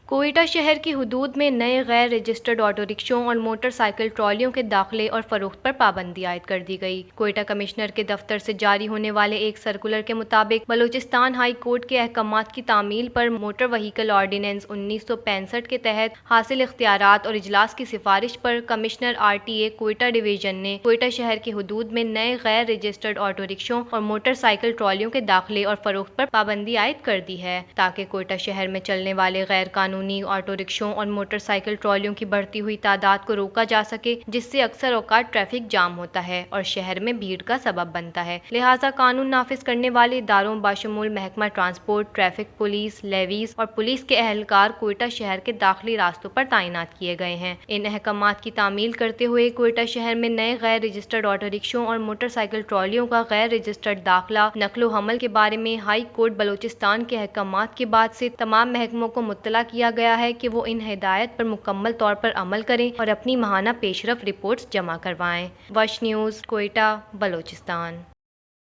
کوئٹہ شہر کی حدود میں نئے غیر رجسٹرڈ آٹو رکشوں اور موٹر سائیکل ٹرالیوں کے داخلے اور فروخت پر پابندی عائد کر دی گئی۔ کوئٹہ کمشنر کے دفتر سے جاری ہونے والے ایک سرکولر کے مطابق بلوچستان ہائی کورٹ کے احکامات کی تعمیل پر موٹر وہیکل آرڈیننس 1965 کے تحت حاصل اختیارات اور اجلاس کی سفارش پر کمشنر RTA کوئٹہ ڈویژن نے کوئٹہ شہر کی حدود میں نئے غیر رجسٹرڈ آٹو رکشوں اور موٹر سائیکل ٹرالیوں کے داخلے اور فروخت پر پابندی عائد کر دی ہے، تاکہ کوئٹہ شہر میں چلنے والے غیر قانونی آٹو رکشوں اور موٹر سائیکل ٹرالیوں کی بڑھتی ہوئی تعداد کو روکا جا سکے، جس سے اکثر اوقات ٹریفک جام ہوتا ہے اور شہر میں بھیڑ کا سبب بنتا ہے۔ لہٰذا قانون نافذ کرنے والے اداروں بشمول محکمہ ٹرانسپورٹ، ٹریفک پولیس، لیویز اور پولیس کے اہلکار کوئٹہ شہر کے داخلی راستوں پر تعینات کیے گئے ہیں۔ ان احکامات کی تعمیل کرتے ہوئے کوئٹہ شہر میں نئے غیر رجسٹرڈ آٹو رکشوں اور موٹر سائیکل ٹرالیوں کا غیر رجسٹرڈ داخلہ، نقل و حمل کے بارے میں ہائی کورٹ بلوچستان کے احکامات کے بعد سے تمام محکموں کو مطلع کیا گیا ہے کہ وہ ان ہدایات پر مکمل طور پر عمل کریں اور اپنی ماہانہ پیش رفت رپورٹس جمع کروائیں۔ وش نیوز، کوئٹہ، بلوچستان۔